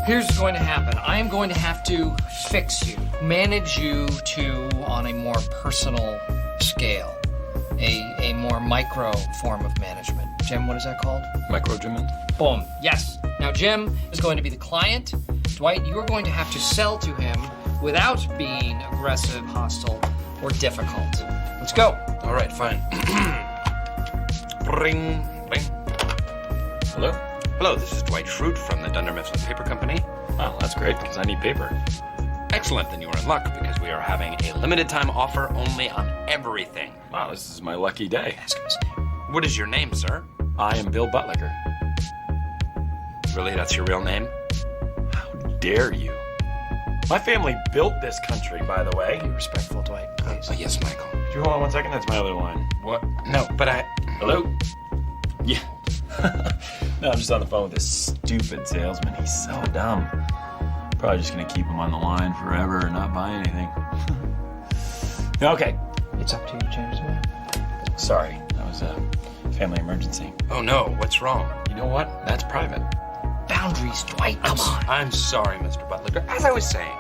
Here's what's going to happen. I am going to have to fix you, manage you on a more personal scale, a more micro form of management. Jim, what is that called? Microagement. Boom. Yes. Now, Jim is going to be the client. Dwight, you are going to have to sell to him without being aggressive, hostile, or difficult. Let's go. All right, fine. Ring, ring. Hello? Hello, this is Dwight Schrute from the Dunder Mifflin Paper Company. Wow, that's great, because I need paper. Excellent, then you are in luck, because we are having a limited time offer only on everything. Wow, this is my lucky day. Ask him his name. What is your name, sir? I am Bill Buttlicker. Really, that's your real name? How dare you? My family built this country, by the way. Be respectful, Dwight, please. Yes, Michael. Could you hold on 1 second? That's my other line. What? No, but Hello? Yeah. No, I'm just on the phone with this stupid salesman. He's so dumb. Probably just going to keep him on the line forever and not buy anything. Okay. It's up to you to change his mind. Sorry, that was a family emergency. Oh no, what's wrong? You know what? That's private. Boundaries, Dwight, come on. I'm sorry, Mr. Buttlicker. As I was saying,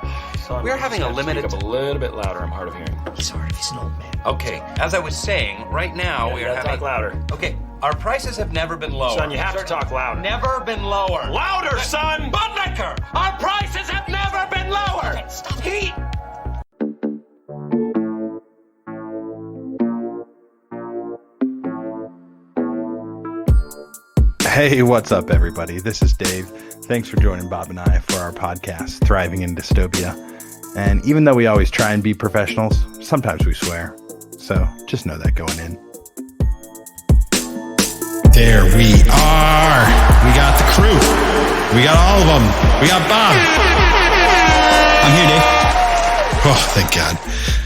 Son, we're having a limited... Speak up a little bit louder. I'm hard of hearing. He's hard if he's an old man. Okay, as I was saying, right now we are having... Talk louder. Okay, our prices have never been lower. Son, you have to talk louder. Never been lower. Louder, son! Buttlicker! Our prices have never been lower! Okay, stop. He... Hey, what's up, everybody? This is Dave. Thanks for joining Bob and I for our podcast, Thriving in Dystopia. And even though we always try and be professionals, sometimes we swear. So just know that going in. There we are. We got the crew. We got all of them. We got Bob. I'm here, Dave. Oh, thank God.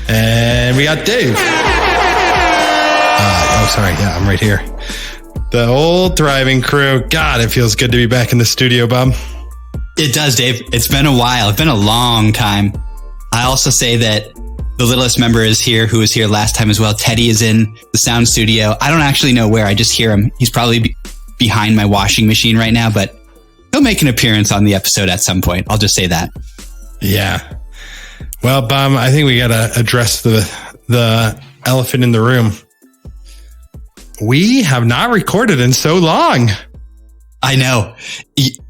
And we got Dave. Sorry. Yeah, I'm right here. The old Thriving crew. God, it feels good to be back in the studio, Bob. It does, Dave. It's been a while. It's been a long time. I also say that the littlest member is here, who was here last time as well. Teddy is in the sound studio. I don't actually know where. I just hear him. He's probably behind my washing machine right now, but he'll make an appearance on the episode at some point. I'll just say that. Yeah. Well, Bob, I think we got to address the elephant in the room. We have not recorded in so long. I know.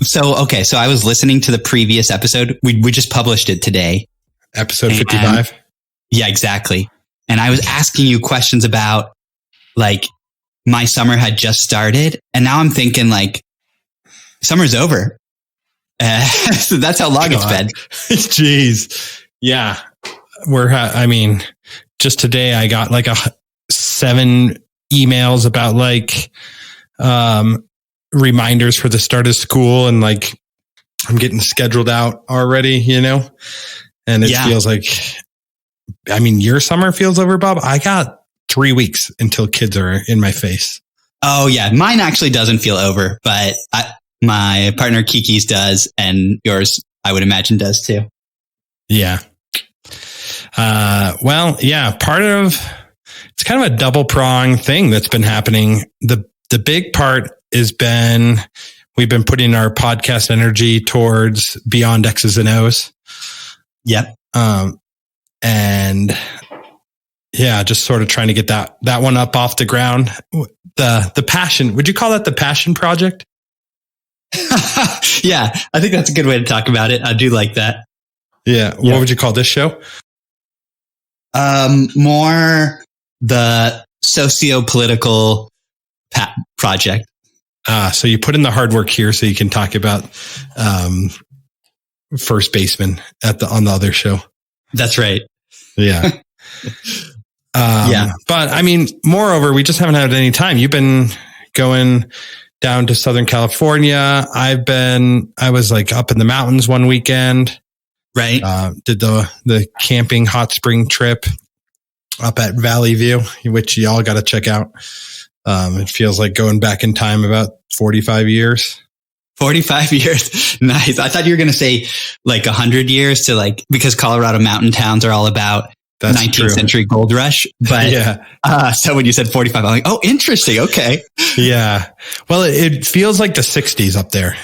So I was listening to the previous episode. We just published it today. Episode 55. Yeah, exactly. And I was asking you questions about, like, my summer had just started. And now I'm thinking, like, summer's over. So that's how long it's been. Jeez. Yeah. Just today I got like 7 emails about like reminders for the start of school, and like I'm getting scheduled out already, you know? And it feels like, your summer feels over, Bob. I got 3 weeks until kids are in my face. Oh yeah. Mine actually doesn't feel over, but my partner Kiki's does, and yours, I would imagine, does too. Yeah. It's kind of a double prong thing that's been happening. The big part has been, we've been putting our podcast energy towards Beyond X's and O's. Yep. And yeah, just sort of trying to get that one up off the ground. The passion, would you call that the passion project? Yeah, I think that's a good way to talk about it. I do like that. Yeah. What would you call this show? More the socio-political project. So you put in the hard work here so you can talk about first baseman on the other show. That's right. Yeah. Yeah. But moreover, we just haven't had any time. You've been going down to Southern California. I was like up in the mountains one weekend. Right. Did the camping hot spring trip up at Valley View, which y'all got to check out. It feels like going back in time about 45 years. 45 years. Nice. I thought you were going to say like 100 years because Colorado mountain towns are all about 19th century gold rush. But yeah. So when you said 45, I'm like, oh, interesting. Okay. Yeah. Well, it feels like the 60s up there.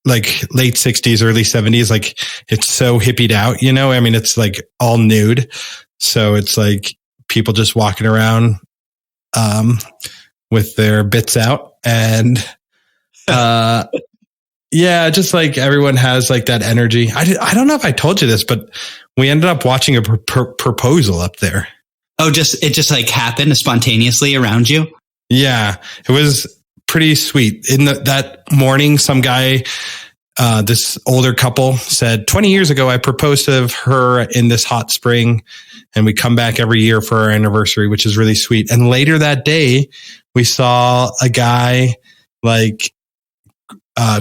like late 60s, early 70s. Like it's so hippied out, you know? I mean, it's like all nude. So it's like people just walking around with their bits out. And yeah, just like everyone has like that energy. I don't know if I told you this, but we ended up watching a proposal up there. Oh, it just like happened spontaneously around you? Yeah, it was pretty sweet. In that morning, some guy, this older couple said, 20 years ago, I proposed to her in this hot spring, and we come back every year for our anniversary, which is really sweet. And later that day, we saw a guy like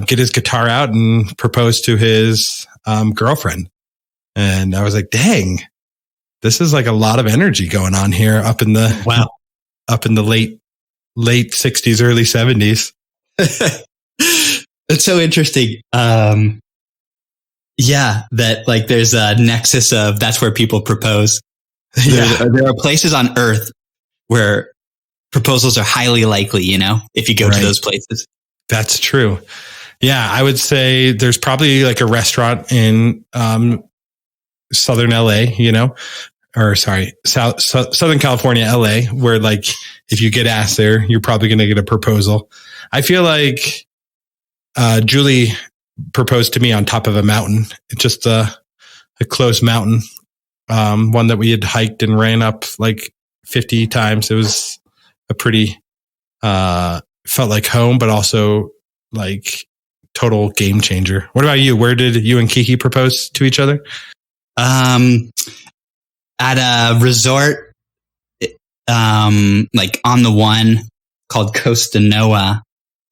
get his guitar out and propose to his girlfriend. And I was like, dang, this is like a lot of energy going on here up in the late 60s, early 70s. It's so interesting. Yeah, that like there's a nexus of that's where people propose. There are places on Earth where proposals are highly likely, you know, if you go to those places. That's true. Yeah, I would say there's probably like a restaurant in Southern LA, you know, or sorry, Southern California, LA, where like if you get asked there, you're probably going to get a proposal. I feel like Julie proposed to me on top of a mountain, just a close mountain, one that we had hiked and ran up like 50 times. It was a pretty, felt like home, but also like total game changer. What about you? Where did you and Kiki propose to each other? At a resort, like on the one called Costa Noa.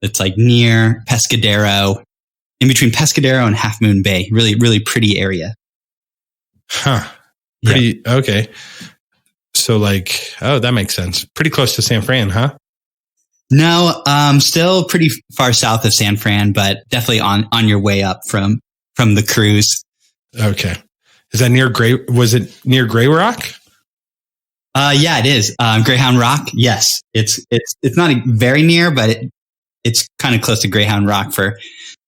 It's like near Pescadero, in between Pescadero and Half Moon Bay. Really, really pretty area. Huh. Pretty, okay. So like, oh, that makes sense. Pretty close to San Fran, huh? No, still pretty far south of San Fran, but definitely on your way up from the cruise. Okay. Is that was it near Grey Rock? Yeah, it is. Greyhound Rock. Yes. It's not very near, but it's kind of close to Greyhound Rock for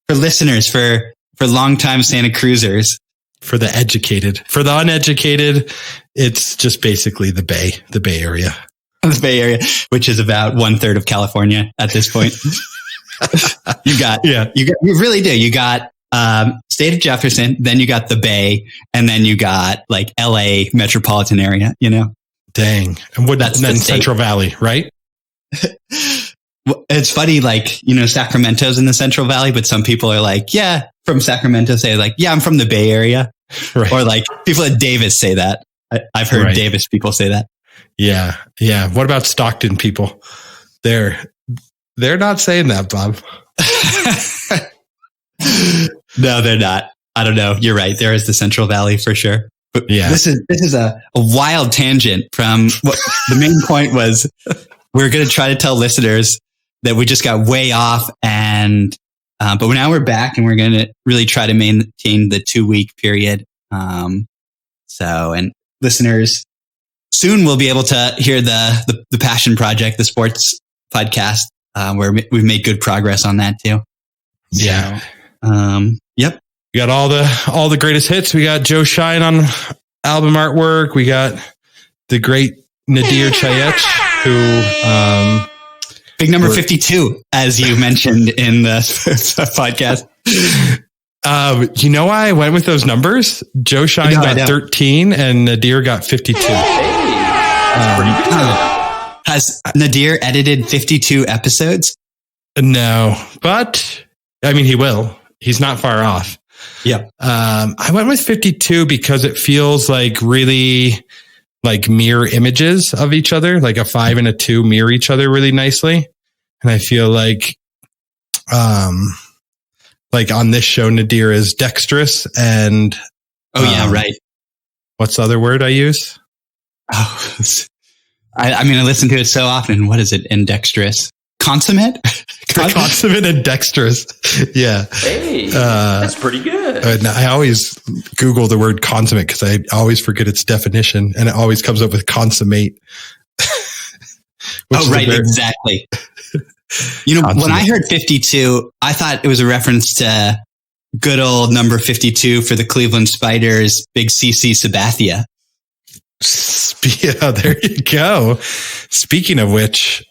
listeners, for longtime Santa Cruisers. For the educated. For the uneducated, it's just basically the Bay Area. The Bay Area, which is about 1/3 of California at this point. You really do. You got state of Jefferson, then you got the Bay, and then you got like LA metropolitan area, you know? Dang. And then Central Valley, right? It's funny, like, you know, Sacramento's in the Central Valley, but some people are like, yeah, from Sacramento say like, yeah, I'm from the Bay Area. Right. Or like people at Davis say that. I've heard Davis people say that. Yeah. Yeah. What about Stockton people? They're not saying that, Bob. No, they're not. I don't know. You're right. There is the Central Valley for sure. But yeah. This is a wild tangent from what the main point was. We're going to try to tell listeners that we just got way off, and but now we're back, and we're going to really try to maintain the 2-week period. And listeners, soon we'll be able to hear the Passion Project, the sports podcast, where we've made good progress on that too. Yeah. Yep. We got all the greatest hits. We got Joe Shine on album artwork. We got the great Nadir Chayech, who big number 52, as you mentioned in the podcast. You know why I went with those numbers? Joe Shine got 13 and Nadir got 52. That's pretty good. Has Nadir edited 52 episodes? No, but I mean, he will. He's not far off. Yeah. I went with 52 because it feels like really like mirror images of each other, like a 5 and a 2 mirror each other really nicely. And I feel like on this show, Nadir is dexterous and right. What's the other word I use? Oh, I mean, I listen to it so often. What is it? Indexterous. Consummate? Consummate and dexterous. Yeah. Hey, that's pretty good. I always Google the word consummate because I always forget its definition, and it always comes up with consummate. Exactly. You know, consummate. When I heard 52, I thought it was a reference to good old number 52 for the Cleveland Spiders, Big CC Sabathia. Yeah, there you go. Speaking of which,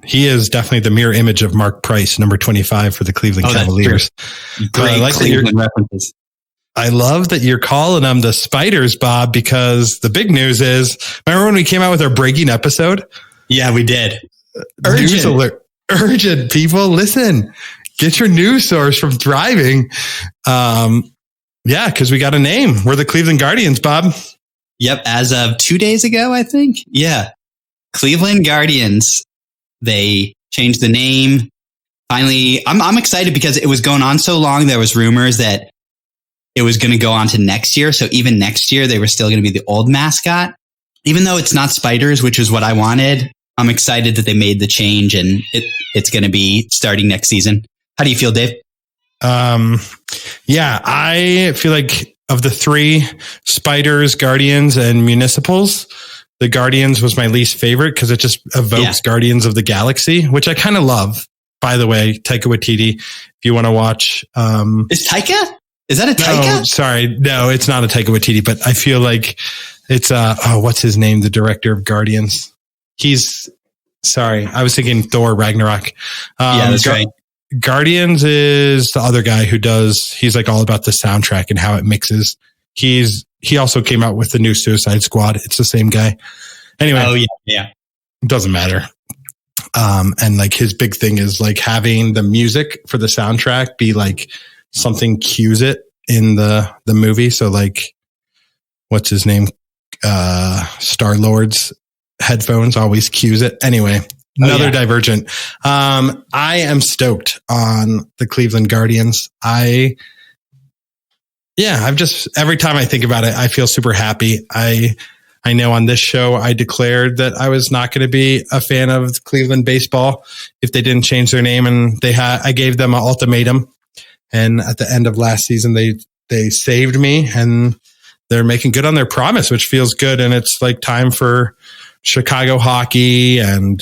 he is definitely the mirror image of Mark Price, number 25 for the Cleveland Cavaliers. Great Cleveland references. I love that you're calling them the Spiders, Bob, because the big news is, remember when we came out with our breaking episode? Yeah, we did. News alert. Urgent, people. Listen, get your news source from Thriving. Yeah, because we got a name. We're the Cleveland Guardians, Bob. Yep, as of 2 days ago, I think. Yeah. Cleveland Guardians. They changed the name. Finally, I'm excited because it was going on so long. There was rumors that it was going to go on to next year. So even next year, they were still going to be the old mascot. Even though it's not Spiders, which is what I wanted, I'm excited that they made the change and it's going to be starting next season. How do you feel, Dave? Yeah, I feel like of the three, Spiders, Guardians, and Municipals, the Guardians was my least favorite because it just evokes Guardians of the Galaxy, which I kind of love. By the way, Taika Waititi, if you want to watch. Is Taika? Is that a Taika? No, sorry. No, it's not a Taika Waititi, but I feel like it's, what's his name? The director of Guardians. I was thinking Thor Ragnarok. Yeah, that's right. Guardians is the other guy he's like all about the soundtrack and how it mixes. He also came out with the new Suicide Squad. It's the same guy. Anyway. Oh, yeah. It doesn't matter. And like his big thing is like having the music for the soundtrack be like something cues it in the movie. So like, what's his name? Star-Lord's headphones always cues it. Anyway, another divergent. I am stoked on the Cleveland Guardians. I've just, every time I think about it, I feel super happy. I know on this show, I declared that I was not going to be a fan of Cleveland baseball if they didn't change their name. And I gave them an ultimatum. And at the end of last season, they saved me and they're making good on their promise, which feels good. And it's like time for Chicago hockey and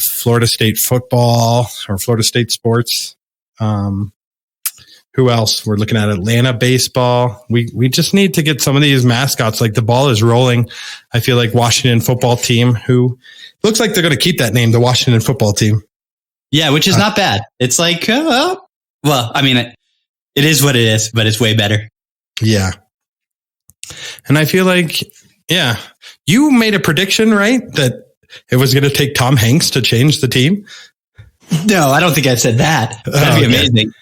Florida State football or Florida State sports. Who else? We're looking at Atlanta baseball. We just need to get some of these mascots. Like the ball is rolling. I feel like Washington football team, who looks like they're going to keep that name, the Washington football team. Yeah, which is not bad. It's like, well, I mean, it is what it is, but it's way better. Yeah. And I feel like, you made a prediction, right? That it was going to take Tom Hanks to change the team. No, I don't think I said that. That'd be amazing.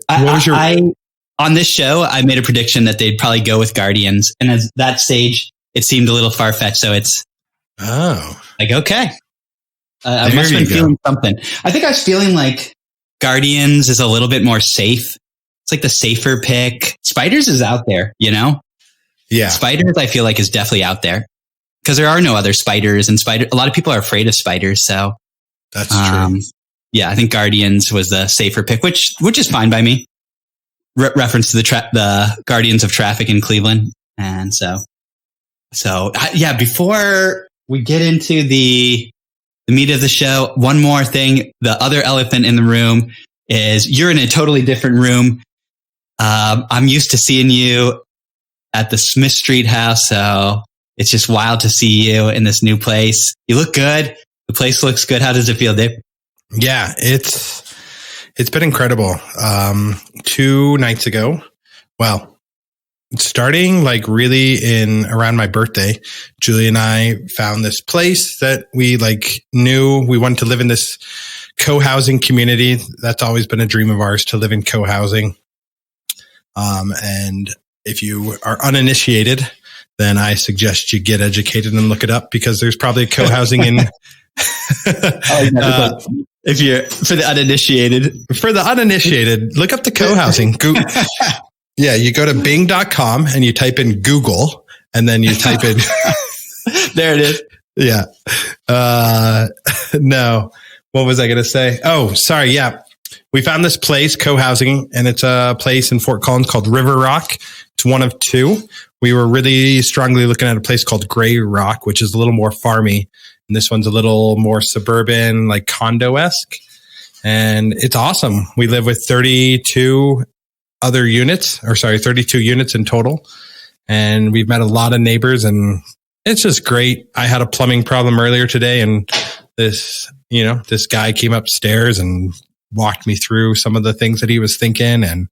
On this show, I made a prediction that they'd probably go with Guardians. And at that stage, it seemed a little far-fetched. So it's like, okay. I must have been feeling something. I think I was feeling like Guardians is a little bit more safe. It's like the safer pick. Spiders is out there, you know? Yeah. Spiders, I feel like, is definitely out there because there are no other spiders, and a lot of people are afraid of spiders. So that's true. Yeah, I think Guardians was the safer pick, which is fine by me. Reference to the Guardians of Traffic in Cleveland, and so before we get into the meat of the show, one more thing: the other elephant in the room is you're in a totally different room. I'm used to seeing you at the Smith Street house, so it's just wild to see you in this new place. You look good. The place looks good. How does it feel, Dave? Yeah, it's been incredible. 2 nights ago, well, starting like really around my birthday, Julie and I found this place that we like knew we wanted to live in, this co-housing community. That's always been a dream of ours, to live in co-housing. And if you are uninitiated, then I suggest you get educated and look it up, because there's probably co-housing in if you're for the uninitiated, look up the co-housing. Yeah, you go to bing.com and you type in Google, and then you type in there it is. Yeah. No, what was I going to say? Oh, sorry. Yeah. We found this place, co-housing, and it's a place in Fort Collins called River Rock. It's one of two. We were really strongly looking at a place called Gray Rock, which is a little more farmy. And this one's a little more suburban, like condo-esque. And it's awesome. We live with 32 other units, 32 units in total. And we've met a lot of neighbors, and it's just great. I had a plumbing problem earlier today, and this guy came upstairs and walked me through some of the things that he was thinking. And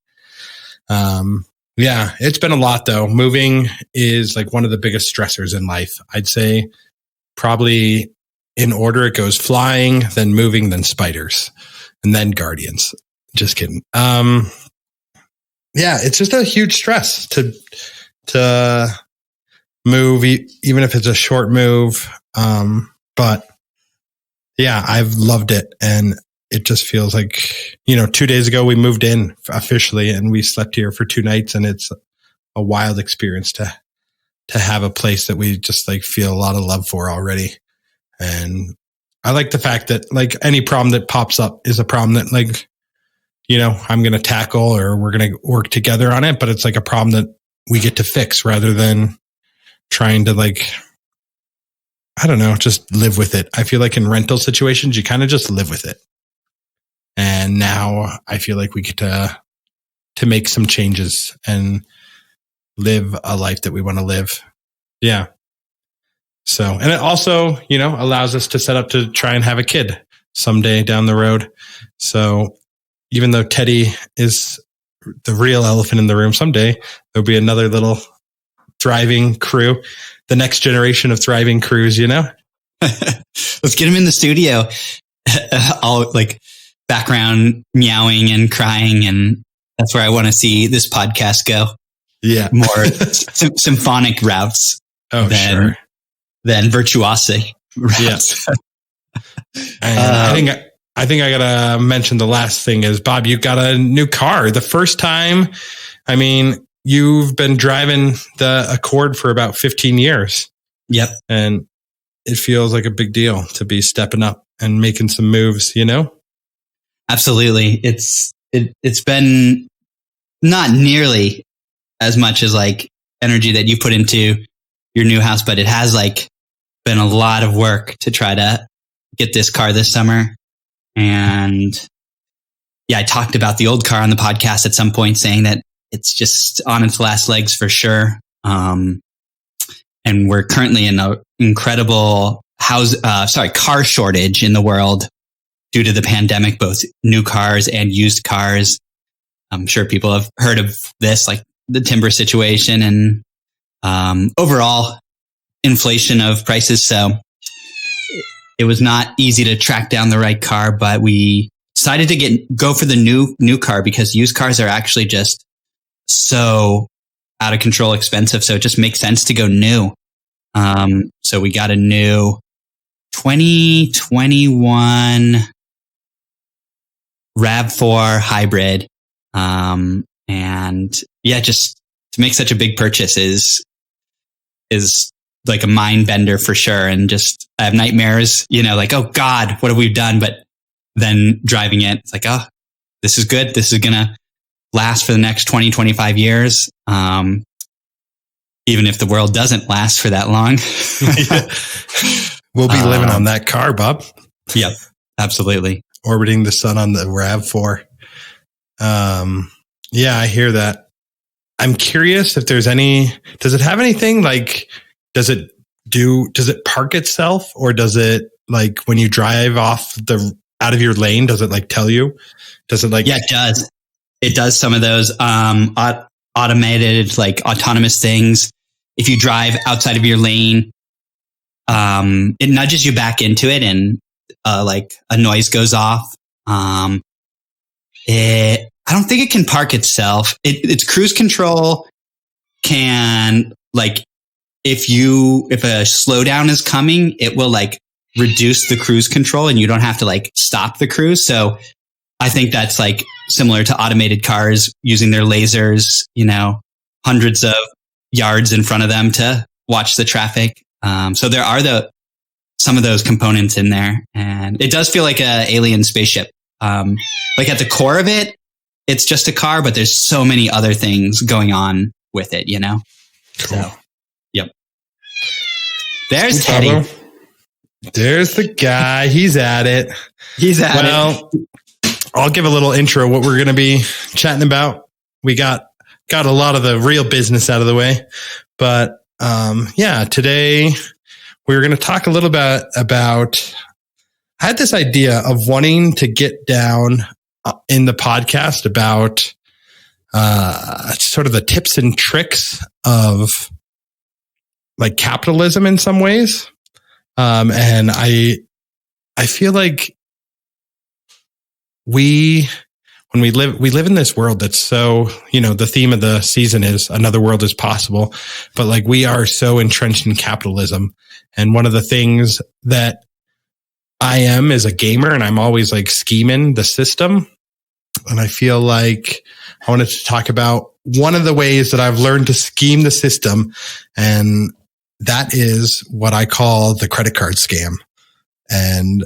yeah, it's been a lot though. Moving is like one of the biggest stressors in life. I'd say probably in order it goes flying, then moving, then spiders, and then guardians. Just kidding. Yeah, it's just a huge stress to move, even if it's a short move. But yeah, I've loved it. And it just feels like, 2 days ago we moved in officially, and we slept here for 2 nights, and it's a wild experience to have a place that we just like feel a lot of love for already. And I like the fact that like any problem that pops up is a problem that like, I'm going to tackle, or we're going to work together on it, but it's like a problem that we get to fix rather than trying to like, I don't know, just live with it. I feel like in rental situations, you kind of just live with it. And now I feel like we get to make some changes and live a life that we want to live. Yeah. So, and it also, allows us to set up to try and have a kid someday down the road. So even though Teddy is the real elephant in the room, someday there'll be another little thriving crew, the next generation of thriving crews, Let's get him in the studio. All like background meowing and crying. And that's where I want to see this podcast go. Yeah. More symphonic routes than virtuosity routes. Yeah. I think I gotta mention the last thing is, Bob, you got a new car. The first time, I mean, you've been driving the Accord for about 15 years. Yep. And it feels like a big deal to be stepping up and making some moves, Absolutely. It's been not nearly as much as like energy that you put into your new house, but it has like been a lot of work to try to get this car this summer. And yeah, I talked about the old car on the podcast at some point, saying that it's just on its last legs for sure. And we're currently in an incredible car shortage in the world due to the pandemic, both new cars and used cars. I'm sure people have heard of this, like the timber situation and overall inflation of prices. So it was not easy to track down the right car, but we decided to go for the new car because used cars are actually just so out of control expensive. So it just makes sense to go new. So we got a new 2021 RAV4 hybrid. And yeah, just to make such a big purchase is like a mind bender for sure. And just, I have nightmares, like, oh God, what have we done? But then driving it, it's like, oh, this is good. This is going to last for the next 20, 25 years. Even if the world doesn't last for that long. We'll be living on that car, Bob. Yep, absolutely. Orbiting the sun on the RAV4. Yeah, I hear that. I'm curious if there's does it have anything like, does it park itself, or does it like when you drive out of your lane, does it like tell you? Does it like? Yeah, it does. It does some of those automated, like autonomous things. If you drive outside of your lane, it nudges you back into it, and like a noise goes off. I don't think it can park itself. Its cruise control can, like, if a slowdown is coming, it will like reduce the cruise control, and you don't have to like stop the cruise. So I think that's like similar to automated cars using their lasers, hundreds of yards in front of them to watch the traffic. So there are some of those components in there, and it does feel like an alien spaceship. Like at the core of it, it's just a car, but there's so many other things going on with it, Cool. So, yep. There's Teddy. Pablo. There's the guy. He's at it. He's at it. I'll give a little intro what we're going to be chatting about we got a lot of the real business out of the way. But today we're going to talk a little bit about, I had this idea of wanting to get down in the podcast about sort of the tips and tricks of like capitalism in some ways. And I feel like we live in this world that's so, the theme of the season is another world is possible, but like we are so entrenched in capitalism. And one of the things that I am is a gamer, and I'm always like scheming the system. And I feel like I wanted to talk about one of the ways that I've learned to scheme the system. And that is what I call the credit card scam. And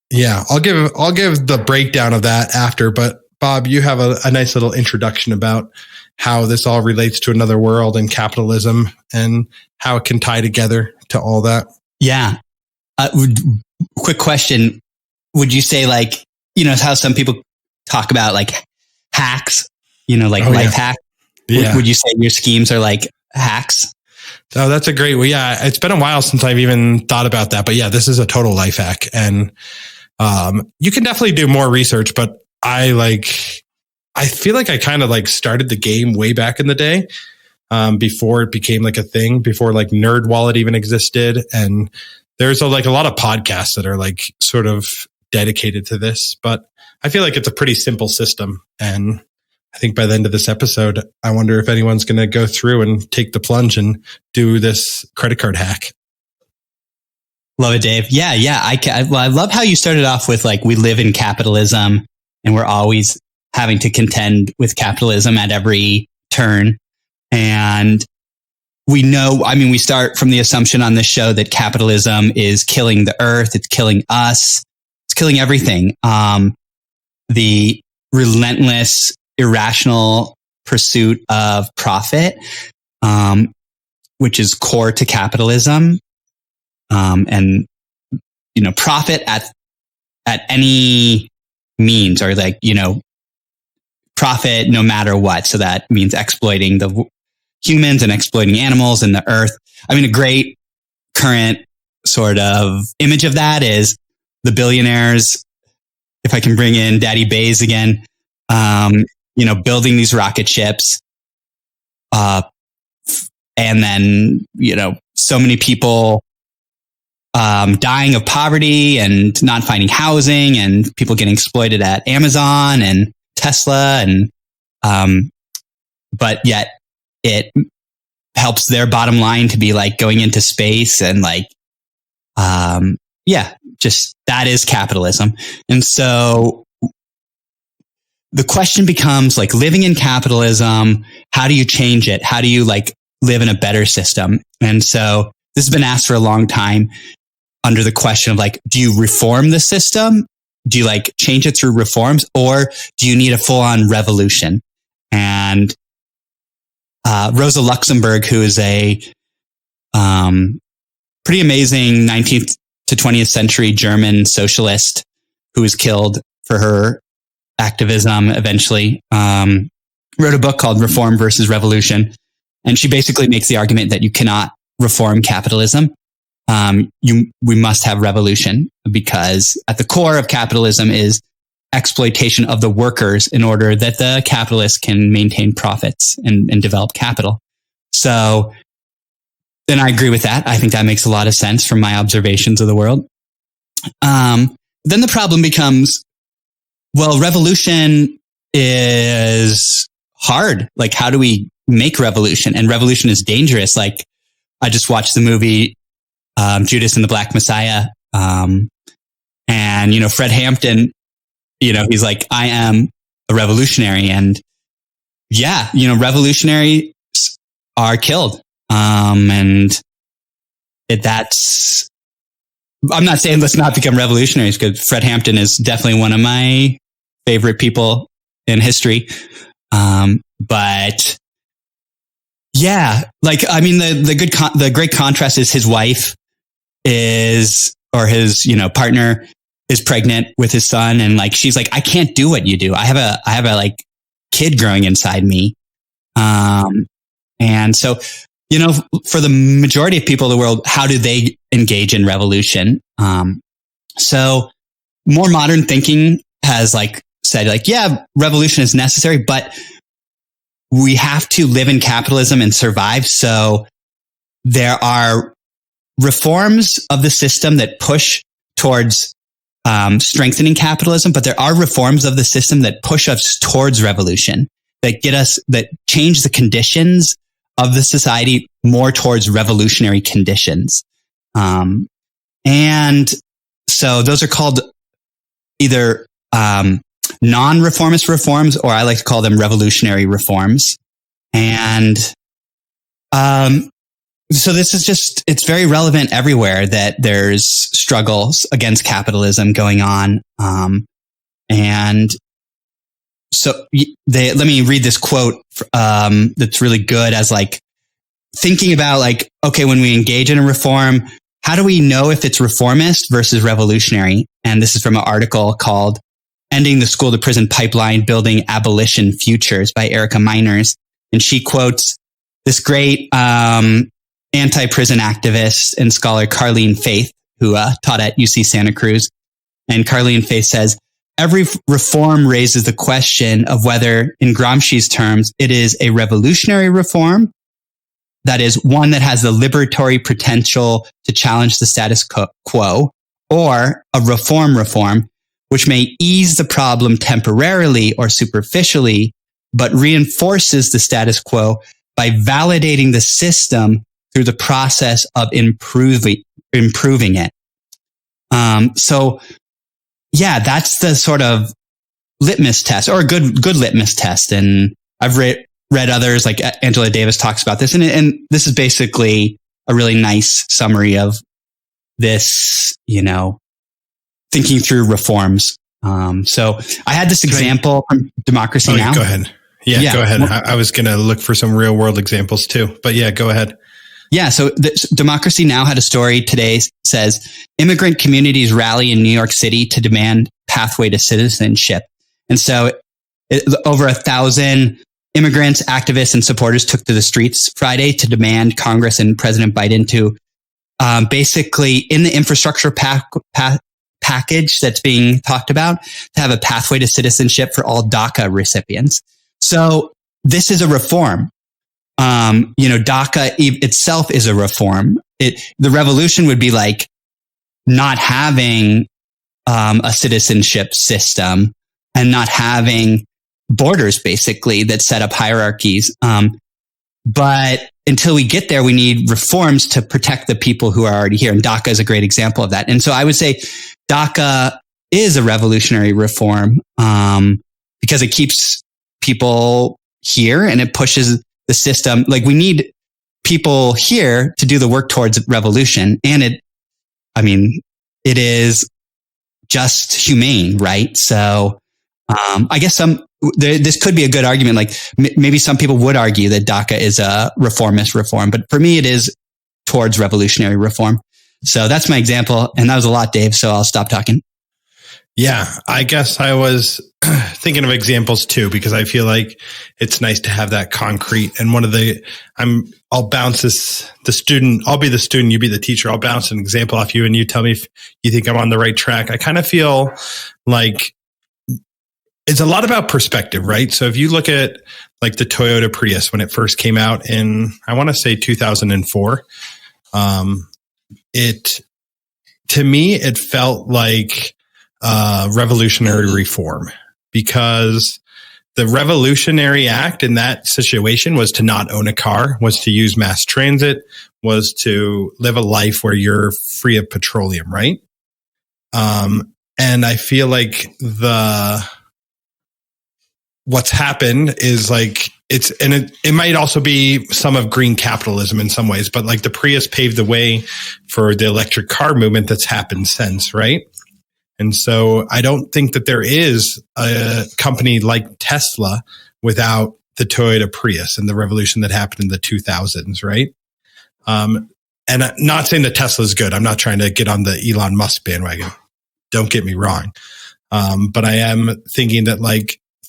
yeah, I'll give the breakdown of that after, but Bob, you have a nice little introduction about how this all relates to another world and capitalism and how it can tie together to all that. Yeah. Quick question. Would you say like, how some people talk about like hacks, life hack? Yeah. Would you say your schemes are like hacks? Oh, that's a great, it's been a while since I've even thought about that, but yeah, this is a total life hack. And you can definitely do more research, but I feel like I kind of like started the game way back in the day, before it became like a thing, before like Nerd Wallet even existed. And there's a lot of podcasts that are like sort of dedicated to this, but I feel like it's a pretty simple system. And I think by the end of this episode, I wonder if anyone's going to go through and take the plunge and do this credit card hack. Love it, Dave. Yeah. I love how you started off with like, we live in capitalism and we're always having to contend with capitalism at every turn. And we start from the assumption on this show that capitalism is killing the earth. It's killing us. It's killing everything. The relentless, irrational pursuit of profit, which is core to capitalism. And profit at any means, or like, profit no matter what. So that means exploiting the humans and exploiting animals and the earth. I mean, a great current sort of image of that is the billionaires. If I can bring in Daddy Bays again, building these rocket ships, and then, so many people dying of poverty and not finding housing, and people getting exploited at Amazon and Tesla, and but yet it helps their bottom line to be like going into space and like just that is capitalism. And so the question becomes like, living in capitalism, how do you change it? How do you like live in a better system? And so this has been asked for a long time under the question of like, do you reform the system? Do you like change it through reforms, or do you need a full on revolution? And Rosa Luxemburg, who is a pretty amazing 19th to 20th century German socialist who was killed for her activism eventually, wrote a book called Reform versus Revolution. And she basically makes the argument that you cannot reform capitalism. We must have revolution, because at the core of capitalism is exploitation of the workers in order that the capitalists can maintain profits and develop capital. So, and I agree with that. I think that makes a lot of sense from my observations of the world. Then the problem becomes, well, revolution is hard. Like, how do we make revolution? And revolution is dangerous. Like, I just watched the movie Judas and the Black Messiah. And, Fred Hampton, he's like, I am a revolutionary. And yeah, revolutionaries are killed. And that's, I'm not saying let's not become revolutionaries, because Fred Hampton is definitely one of my favorite people in history. But yeah, like, I mean, the great contrast is his wife his partner is pregnant with his son. And like, she's like, I can't do what you do. I have a like kid growing inside me. And so, you know, for the majority of people in the world, how do they engage in revolution? So more modern thinking has said yeah, revolution is necessary, but we have to live in capitalism and survive. So there are reforms of the system that push towards strengthening capitalism, but there are reforms of the system that push us towards revolution, that change the conditions of the society more towards revolutionary conditions. And so those are called either non-reformist reforms, or I like to call them revolutionary reforms. And so this is it's very relevant everywhere that there's struggles against capitalism going on. And so let me read this quote that's really good as thinking about okay, when we engage in a reform, how do we know if it's reformist versus revolutionary? And this is from an article called Ending the School to Prison Pipeline, Building Abolition Futures by Erica Miners. And she quotes this great anti-prison activist and scholar, Carleen Faith, who taught at UC Santa Cruz. And Carleen Faith says, every reform raises the question of whether, in Gramsci's terms, it is a revolutionary reform, that is, one that has the liberatory potential to challenge the status quo, or a reform, which may ease the problem temporarily or superficially, but reinforces the status quo by validating the system through the process of improving it. So yeah, that's the sort of litmus test, or a good litmus test. And I've read others, like Angela Davis talks about this, and this is basically a really nice summary of this, thinking through reforms. So I had this example from Democracy Now. Go ahead. Yeah, go ahead. I was going to look for some real world examples too, but yeah, go ahead. Yeah. So Democracy Now had a story today, says immigrant communities rally in New York City to demand pathway to citizenship. And so over 1,000 immigrants, activists, and supporters took to the streets Friday to demand Congress and President Biden to basically, in the infrastructure package that's being talked about, to have a pathway to citizenship for all DACA recipients. So this is a reform. DACA itself is a reform. The revolution would be not having a citizenship system and not having borders, basically, that set up hierarchies. But until we get there, we need reforms to protect the people who are already here. And DACA is a great example of that. And so I would say DACA is a revolutionary reform because it keeps people here and it pushes the system. We need people here to do the work towards revolution. And it is just humane, right? So I guess this could be a good argument. Maybe some people would argue that DACA is a reformist reform, but for me, it is towards revolutionary reform. So that's my example. And that was a lot, Dave. So I'll stop talking. Yeah, I guess I was thinking of examples too, because I feel like it's nice to have that concrete. And I'll bounce the student, I'll be the student, you be the teacher. I'll bounce an example off you and you tell me if you think I'm on the right track. I kind of feel like it's a lot about perspective, right? So if you look at the Toyota Prius when it first came out in, I want to say 2004, to me, it felt like revolutionary reform, because the Revolutionary Act in that situation was to not own a car, was to use mass transit, was to live a life where you're free of petroleum, right? And I feel like what's happened is it might also be some of green capitalism in some ways, but the Prius paved the way for the electric car movement that's happened since, right? And so I don't think that there is a company like Tesla without the Toyota Prius and the revolution that happened in the 2000s, right? And I'm not saying that Tesla is good. I'm not trying to get on the Elon Musk bandwagon. Don't get me wrong. But I am thinking that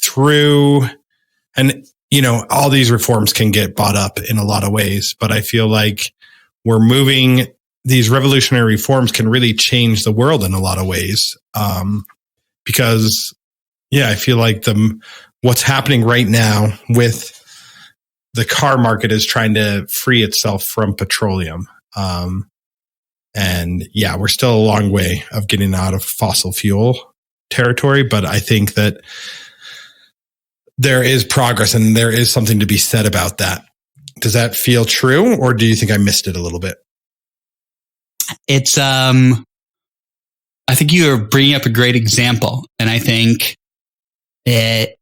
through and all these reforms can get bought up in a lot of ways, but I feel like these revolutionary reforms can really change the world in a lot of ways. Because I feel like what's happening right now with the car market is trying to free itself from petroleum. And we're still a long way of getting out of fossil fuel territory, but I think that there is progress and there is something to be said about that. Does that feel true, or do you think I missed it a little bit? It's, I think you're bringing up a great example, and I think it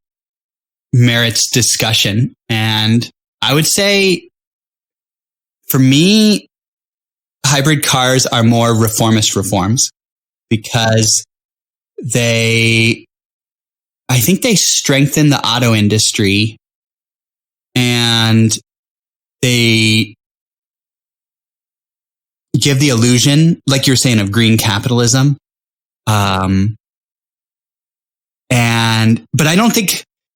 merits discussion. And I would say, for me, hybrid cars are more reformist reforms because I think they strengthen the auto industry, and they give the illusion, like you're saying, of green capitalism.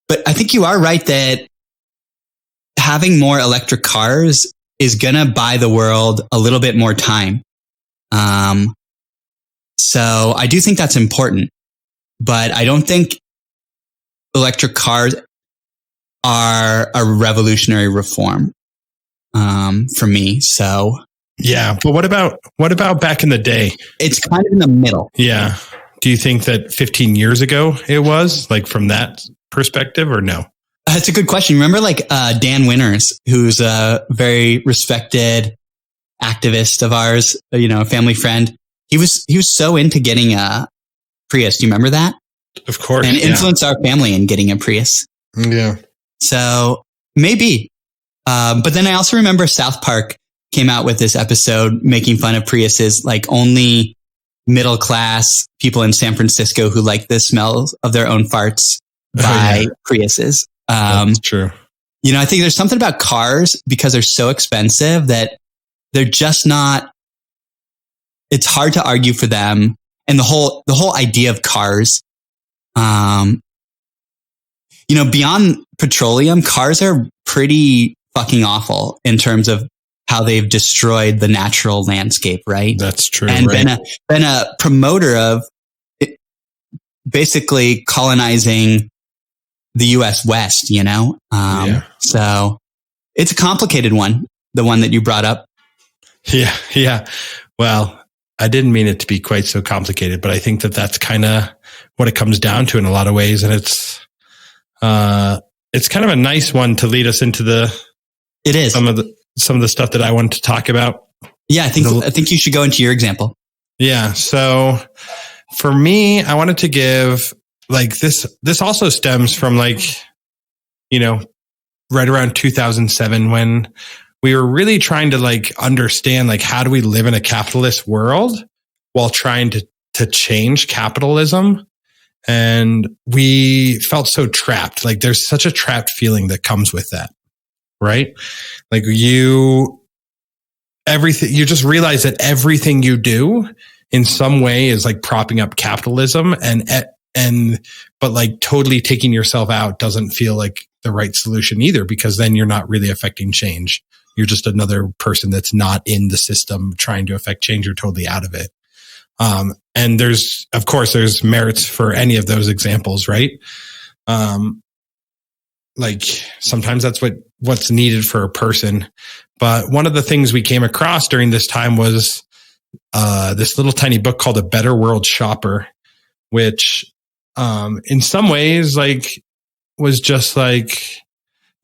But I think you are right that having more electric cars is going to buy the world a little bit more time. So I do think that's important, but I don't think electric cars are a revolutionary reform, for me. So yeah, but what about back in the day? It's kind of in the middle. Yeah. Do you think that 15 years ago it was like from that perspective, or no? That's a good question. Remember Dan Winters, who's a very respected activist of ours, a family friend. He was so into getting a Prius. Do you remember that? Of course. And influenced our family in getting a Prius. Yeah. So maybe. But then I also remember South Park came out with this episode making fun of Priuses, like only middle class people in San Francisco who like the smell of their own farts buy Priuses. That's true. I think there's something about cars because they're so expensive that they're just not, it's hard to argue for them. And the whole idea of cars, beyond petroleum, cars are pretty fucking awful in terms of how they've destroyed the natural landscape, right? That's true. And right? been a promoter of basically colonizing the US West, So it's a complicated one, the one that you brought up. Yeah. Well, I didn't mean it to be quite so complicated, but I think that that's kind of what it comes down to in a lot of ways. And it's kind of a nice one to lead us into it is some of the stuff that I wanted to talk about. Yeah. I think you should go into your example. Yeah. So for me, I wanted to give this also stems from right around 2007 when we were really trying to understand how do we live in a capitalist world while trying to change capitalism. And we felt so trapped. There's such a trapped feeling that comes with that, right? You just realize that everything you do in some way is propping up capitalism but totally taking yourself out doesn't feel like the right solution either, because then you're not really affecting change. You're just another person that's not in the system trying to affect change. You're totally out of it. And there's merits for any of those examples, right? Sometimes that's what's needed for a person. But one of the things we came across during this time was this little tiny book called A Better World Shopper, which in some ways was just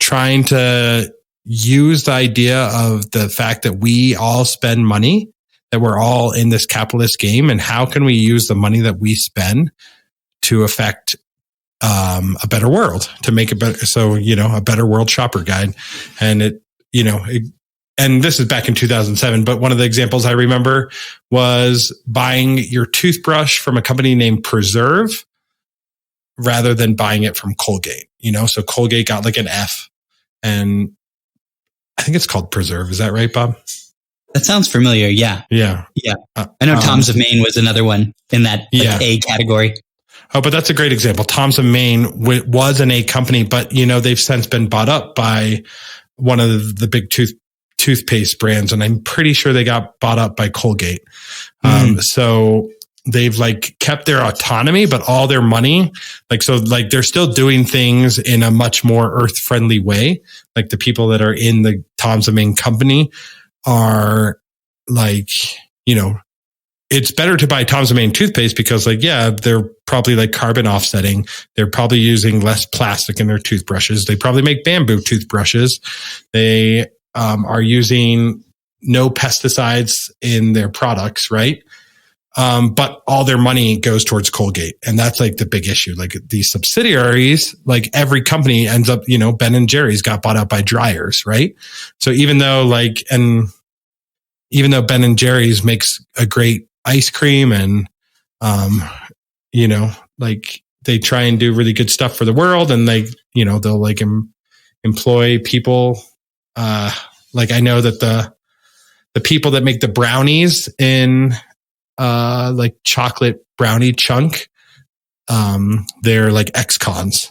trying to use the idea of the fact that we all spend money, that we're all in this capitalist game, and how can we use the money that we spend to affect a better world, to make a better world shopper guide. And and this is back in 2007, but one of the examples I remember was buying your toothbrush from a company named Preserve rather than buying it from Colgate. So Colgate got an F, and I think it's called Preserve. Is that right, Bob? That sounds familiar. Yeah. Yeah. I know Tom's of Maine was another one in that A category. Oh, but that's a great example. Tom's of Maine was an A company, but they've since been bought up by one of the big toothpaste brands, and I'm pretty sure they got bought up by Colgate. So they've like kept their autonomy, but all their money, they're still doing things in a much more earth friendly way. Like the people that are in the Tom's of Maine company are like, it's better to buy Tom's of Maine toothpaste because they're probably like carbon offsetting. They're probably using less plastic in their toothbrushes. They probably make bamboo toothbrushes. They are using no pesticides in their products, right? But all their money goes towards Colgate. And that's like the big issue. Like these subsidiaries, like every company ends up, Ben & Jerry's got bought out by Dryers, right? So even though Ben & Jerry's makes a great ice cream and, they try and do really good stuff for the world, and they'll employ people. I know that the people that make the brownies in, chocolate brownie chunk, they're like ex-cons.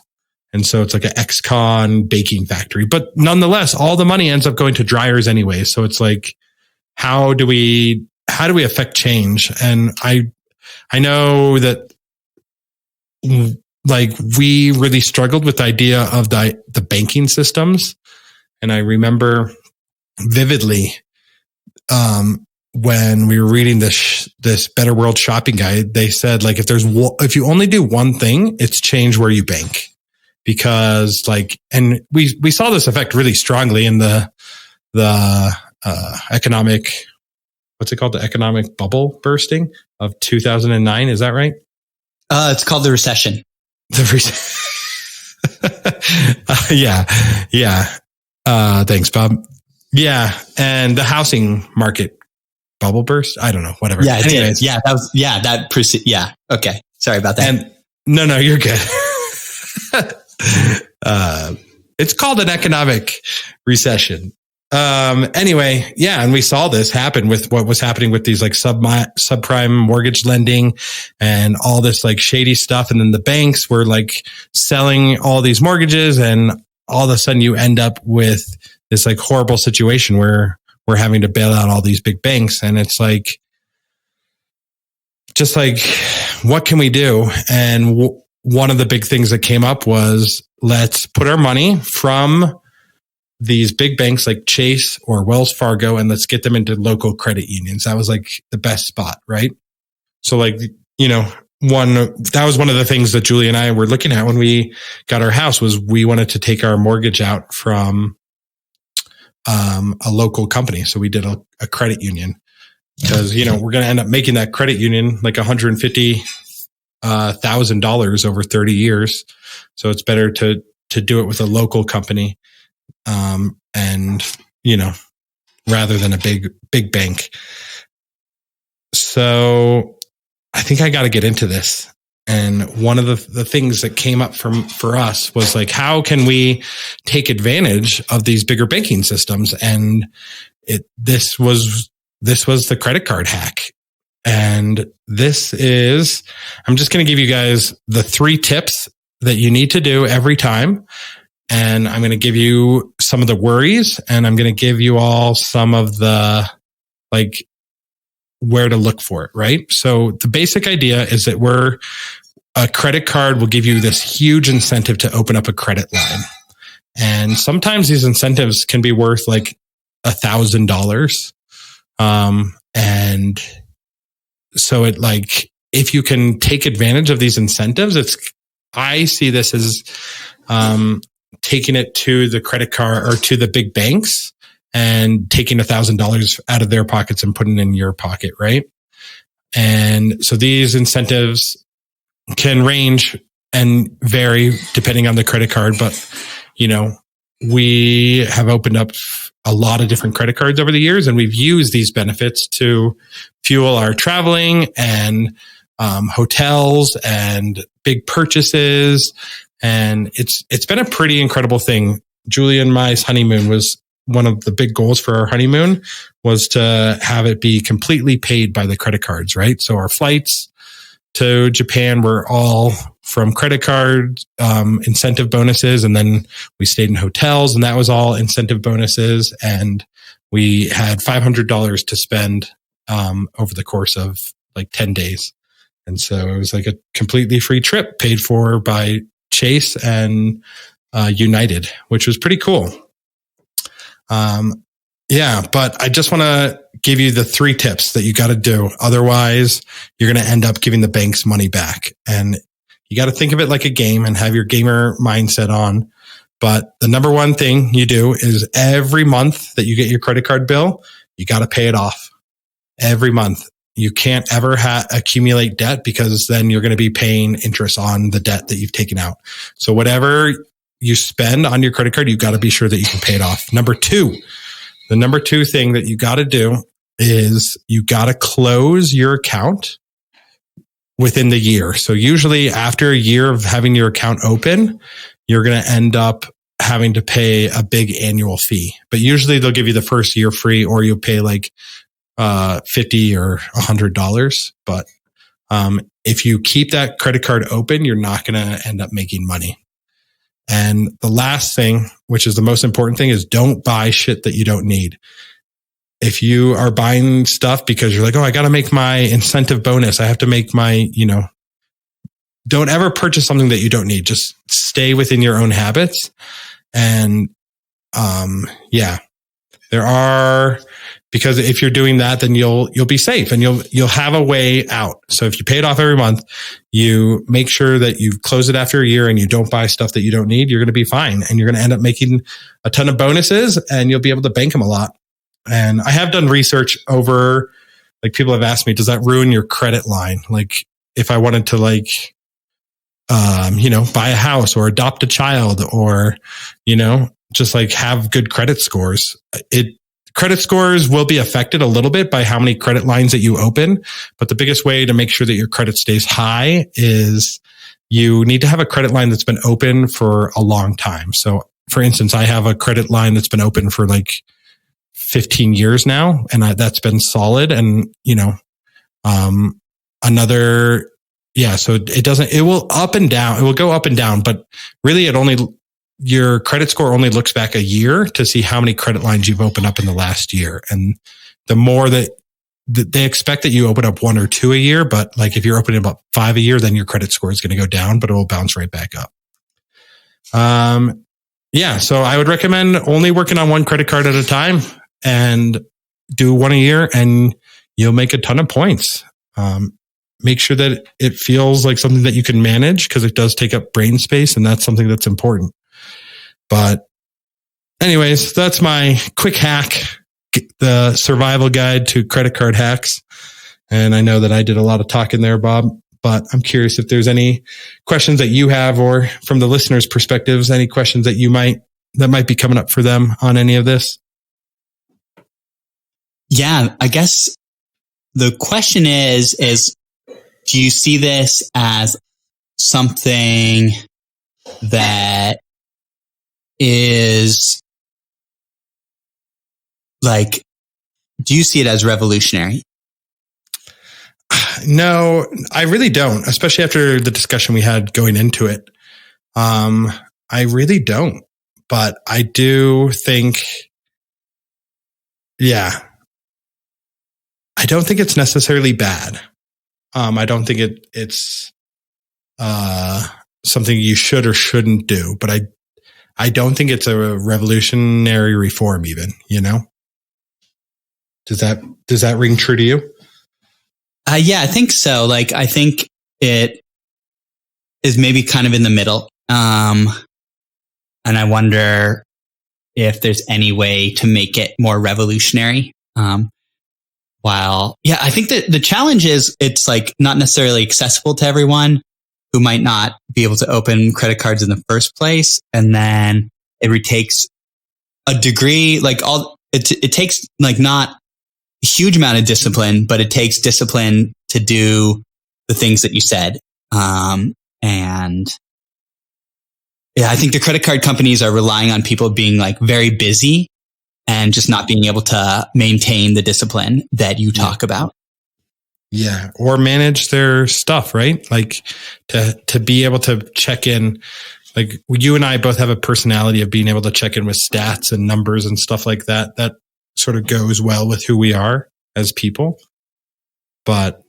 And so it's like an ex-con baking factory, but nonetheless, all the money ends up going to Dryers anyway. So it's like, how do we affect change? And I know that we really struggled with the idea of the banking systems. And I remember vividly, when we were reading this Better World Shopping Guide, they said if you only do one thing, it's change where you bank, because and we saw this effect really strongly in the economic, what's it called? The economic bubble bursting of 2009. Is that right? It's called the recession. Yeah. Thanks, Bob. Yeah. And the housing market bubble burst. I don't know, whatever. Yeah. Anyways. Yeah. Yeah. Okay. Sorry about that. And no, you're good. It's called an economic recession. Anyway, yeah. And we saw this happen with what was happening with these subprime mortgage lending and all this shady stuff. And then the banks were selling all these mortgages, and all of a sudden you end up with this horrible situation where we're having to bail out all these big banks. And it's what can we do? And one of the big things that came up was, let's put our money from these big banks like Chase or Wells Fargo, and let's get them into local credit unions. That was the best spot, right? So that was one of the things that Julie and I were looking at when we got our house, was we wanted to take our mortgage out from a local company. So we did a credit union, because, we're going to end up making that credit union $150,000 over 30 years. So it's better to do it with a local company. And rather than a big bank. So I think I got to get into this. And one of the things that came up for us was how can we take advantage of these bigger banking systems? And this was the credit card hack. And I'm just going to give you guys the 3 tips that you need to do every time. And I'm going to give you some of the worries, and I'm going to give you all some of the where to look for it, right? So the basic idea is that a credit card will give you this huge incentive to open up a credit line. And sometimes these incentives can be worth $1,000. And so if you can take advantage of these incentives, I see this as, taking it to the credit card or to the big banks and taking $1,000 out of their pockets and putting it in your pocket, right? And so these incentives can range and vary depending on the credit card, but we have opened up a lot of different credit cards over the years, and we've used these benefits to fuel our traveling and hotels and big purchases. And it's been a pretty incredible thing. Julie and My's honeymoon was one of the big goals for our honeymoon, was to have it be completely paid by the credit cards, right? So our flights to Japan were all from credit cards, incentive bonuses. And then we stayed in hotels, and that was all incentive bonuses. And we had $500 to spend over the course of like 10 days. And so it was like a completely free trip paid for by Chase and United, which was pretty cool. Yeah, but I just want to give you the 3 tips that you got to do. Otherwise, you're going to end up giving the banks money back. And you got to think of it like a game and have your gamer mindset on. But the number one thing you do is every month that you get your credit card bill, you got to pay it off every month. You can't ever accumulate debt, because then you're going to be paying interest on the debt that you've taken out. So whatever you spend on your credit card, you got to be sure that you can pay it off. The number two thing that you got to do is you got to close your account within the year. So usually after a year of having your account open, you're going to end up having to pay a big annual fee. But usually they'll give you the first year free, or you'll pay like $50 or $100. But if you keep that credit card open, you're not going to end up making money. And the last thing, which is the most important thing, is don't buy shit that you don't need. If you are buying stuff because you're like, oh, I got to make my incentive bonus, I have to make my, don't ever purchase something that you don't need. Just stay within your own habits. And because if you're doing that, then you'll be safe and you'll have a way out. So if you pay it off every month, you make sure that you close it after a year and you don't buy stuff that you don't need, you're going to be fine. And you're going to end up making a ton of bonuses, and you'll be able to bank them a lot. And I have done research over, like, people have asked me, does that ruin your credit line? Like, if I wanted to buy a house or adopt a child, or, just like have good credit scores, credit scores will be affected a little bit by how many credit lines that you open. But the biggest way to make sure that your credit stays high is you need to have a credit line that's been open for a long time. So for instance, I have a credit line that's been open for like 15 years now, and that's been solid. And, so it will up and down. It will go up and down, but really your credit score only looks back a year to see how many credit lines you've opened up in the last year. And the more that they expect that you open up 1 or 2 a year, but like if you're opening about 5 a year, then your credit score is going to go down, but it will bounce right back up. So I would recommend only working on one credit card at a time and do 1 a year, and you'll make a ton of points. Make sure that it feels like something that you can manage, because it does take up brain space, and that's something that's important. But anyways, that's my quick hack, the survival guide to credit card hacks. And I know that I did a lot of talking there, Bob, but I'm curious if there's any questions that you have, or from the listeners' perspectives, any questions that that might be coming up for them on any of this. Yeah, I guess the question is, do you see this as something that is like, do you see it as revolutionary? No, I really don't, especially after the discussion we had going into it. I really don't, but I do think, I don't think it's necessarily bad. I don't think it's something you should or shouldn't do, but I don't think it's a revolutionary reform even, Does that ring true to you? Yeah, I think so. Like, I think it is maybe kind of in the middle. And I wonder if there's any way to make it more revolutionary. I think that the challenge is it's like not necessarily accessible to everyone who might not be able to open credit cards in the first place. And then it takes a degree, it takes like not a huge amount of discipline, but it takes discipline to do the things that you said. I think the credit card companies are relying on people being like very busy and just not being able to maintain the discipline that you talk about. Yeah. Or manage their stuff, right? Like to be able to check in. Like you and I both have a personality of being able to check in with stats and numbers and stuff like that. That sort of goes well with who we are as people. But,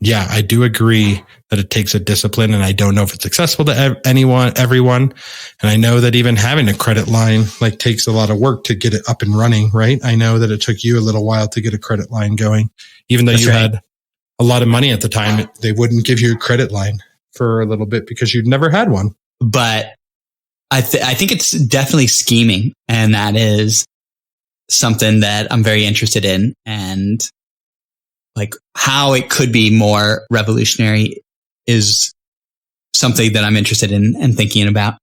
yeah, I do agree that it takes a discipline, and I don't know if it's accessible to everyone. And I know that even having a credit line like takes a lot of work to get it up and running, right? I know that it took you a little while to get a ccredit line going, even though you had a lot of money at the time. They wouldn't give you a credit line for a little bit because you'd never had one. But I think it's definitely scheming, and that is something that I'm very interested in, and like how it could be more revolutionary is something that I'm interested in and thinking about.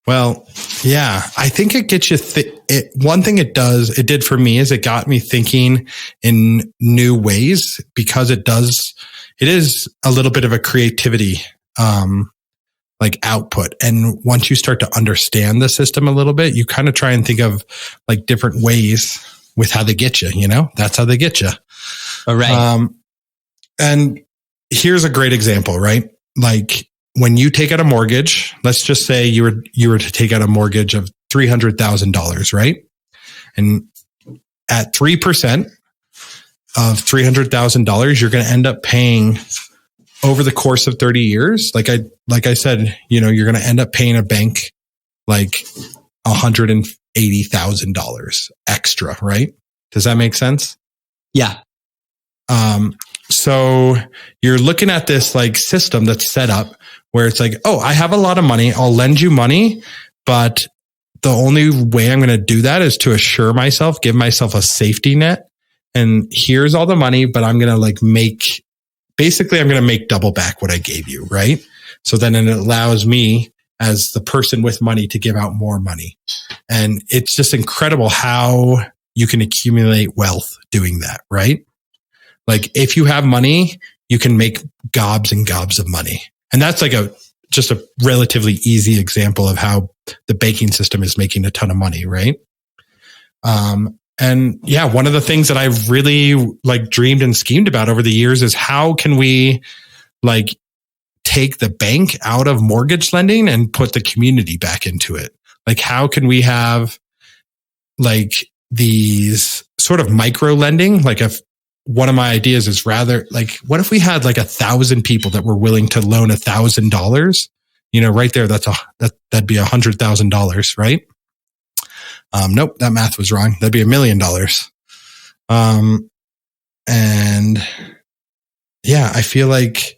Well, yeah, I think it gets you. One thing it did for me is it got me thinking in new ways, because it is a little bit of a creativity, like output. And once you start to understand the system a little bit, you kind of try and think of like different ways with how they get you, that's how they get you. All right. And here's a great example, right? Like when you take out a mortgage, let's just say you were to take out a mortgage of $300,000, right? And at 3% of $300,000, you're going to end up paying over the course of 30 years. Like I said, you're going to end up paying a bank like $180,000 extra, right? Does that make sense? Yeah. So you're looking at this like system that's set up where it's like, oh, I have a lot of money. I'll lend you money, but the only way I'm going to do that is to assure myself, give myself a safety net. And here's all the money, but I'm going to like I'm going to make double back what I gave you. Right. So then it allows me as the person with money to give out more money. And it's just incredible how you can accumulate wealth doing that. Right. Like if you have money, you can make gobs and gobs of money. And that's like just a relatively easy example of how the banking system is making a ton of money. Right. And yeah, one of the things that I've really like dreamed and schemed about over the years is how can we like take the bank out of mortgage lending and put the community back into it? Like how can we have like these sort of micro lending? Like if one of my ideas is rather like, what if we had like 1,000 people that were willing to loan $1,000? Right there, that'd be $100,000, right? Nope, that math was wrong. That'd be $1 million. And yeah, I feel like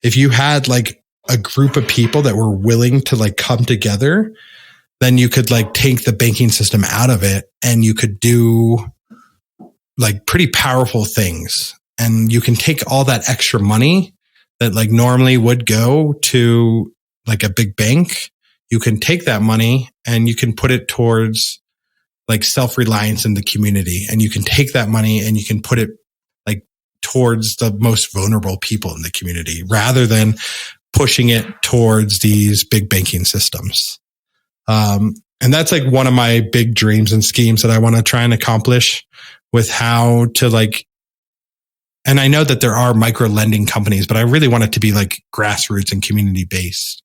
if you had like a group of people that were willing to like come together, then you could like take the banking system out of it and you could do like pretty powerful things. And you can take all that extra money that like normally would go to like a big bank. You can take that money and you can put it towards like self-reliance in the community. And you can take that money and you can put it like towards the most vulnerable people in the community rather than pushing it towards these big banking systems. And that's like one of my big dreams and schemes that I want to try and accomplish with how to like, and I know that there are micro lending companies, but I really want it to be like grassroots and community based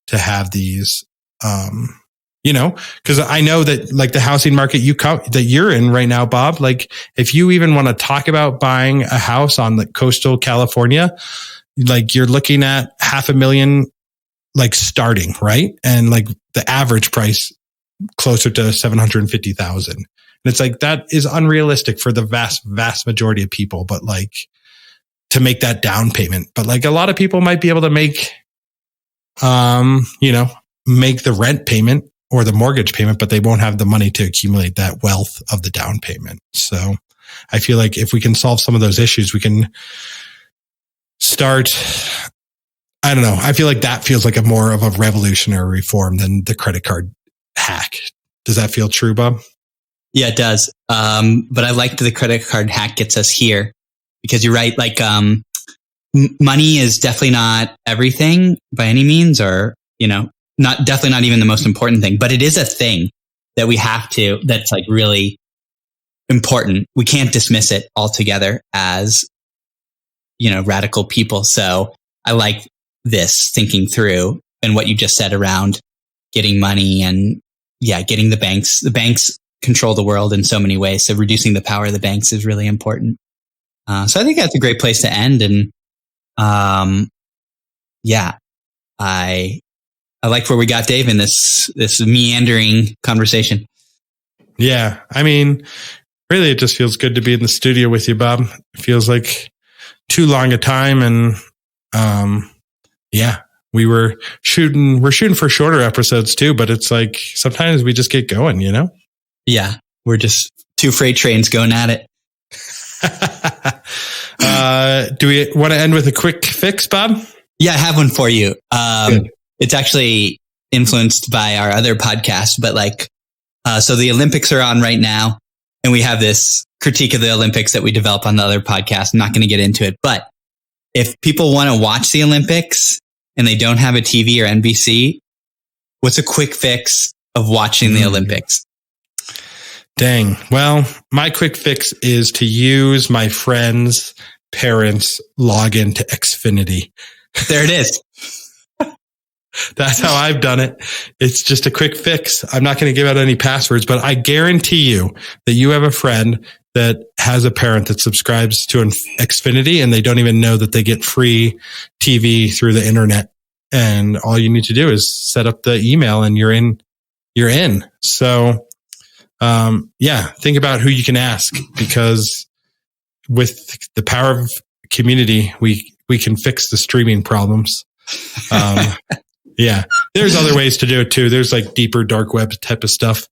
to have these, because I know that like the housing market that you're in right now, Bob, like if you even want to talk about buying a house on the coastal California, like you're looking at $500,000 like starting, right? And like the average price closer to 750,000. And it's like, that is unrealistic for the vast, vast majority of people, but like to make that down payment. But like a lot of people might be able to make, make the rent payment or the mortgage payment, but they won't have the money to accumulate that wealth of the down payment. So I feel like if we can solve some of those issues, we can start, I don't know. I feel like that feels like a more of a revolutionary reform than the credit card hack. Does that feel true, Bob? Yeah, it does. But I like that the credit card hack gets us here because you're right. Like, money is definitely not everything by any means, or, definitely not even the most important thing, but it is a thing that we have to, that's like really important. We can't dismiss it altogether as, radical people. So I like this thinking through and what you just said around getting money and getting the banks. The banks control the world in so many ways. So reducing the power of the banks is really important. So I think that's a great place to end. And I like where we got Dave in this meandering conversation. Yeah. I mean, really, it just feels good to be in the studio with you, Bob. It feels like too long a time. And we're shooting for shorter episodes too, but it's like sometimes we just get going, Yeah. We're just two freight trains going at it. Do we want to end with a quick fix, Bob? Yeah, I have one for you. It's actually influenced by our other podcast, but so the Olympics are on right now, and we have this critique of the Olympics that we develop on the other podcast. I'm not going to get into it, but if people want to watch the Olympics and they don't have a TV or NBC, what's a quick fix of watching the Olympics? Dang. Well, my quick fix is to use my friend's parents' login to Xfinity. There it is. That's how I've done it. It's just a quick fix. I'm not going to give out any passwords, but I guarantee you that you have a friend that has a parent that subscribes to an Xfinity and they don't even know that they get free TV through the internet. And all you need to do is set up the email and you're in. So, think about who you can ask, because with the power of community, we can fix the streaming problems. There's other ways to do it too. There's like deeper dark web type of stuff.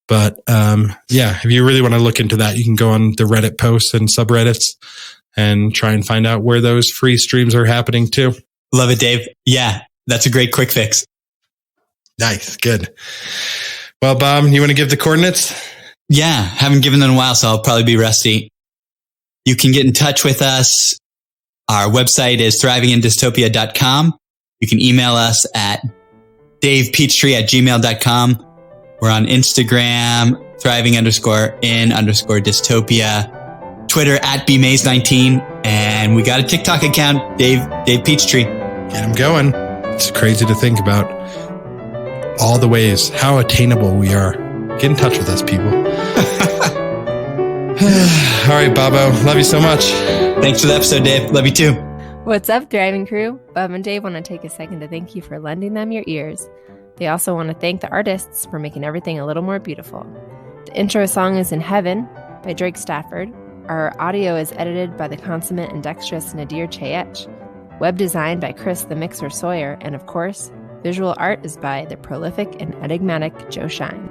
But if you really want to look into that, you can go on the Reddit posts and subreddits and try and find out where those free streams are happening too. Love it, Dave. Yeah, that's a great quick fix. Nice. Good. Well, Bob, you want to give the coordinates? Yeah, haven't given them in a while, so I'll probably be rusty. You can get in touch with us. Our website is thrivingindystopia.com. You can email us at davepeachtree@gmail.com. We're on Instagram, thriving_in_dystopia, Twitter @bmaze19, and we got a TikTok account, Dave Peachtree. Get them going. It's crazy to think about all the ways, how attainable we are. Get in touch with us, people. All right, Bobo. Love you so much. Thanks for the episode, Dave. Love you too. What's up, Thriving Crew? Bob and Dave want to take a second to thank you for lending them your ears. They also want to thank the artists for making everything a little more beautiful. The intro song is In Heaven by Drake Stafford. Our audio is edited by the consummate and dexterous Nadir Chayech. Web design by Chris the Mixer Sawyer. And of course, visual art is by the prolific and enigmatic Joe Shine.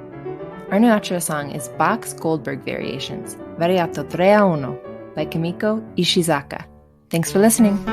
Our new outro song is Bach's Goldberg Variations, Variato 3-1 by Kimiko Ishizaka. Thanks for listening.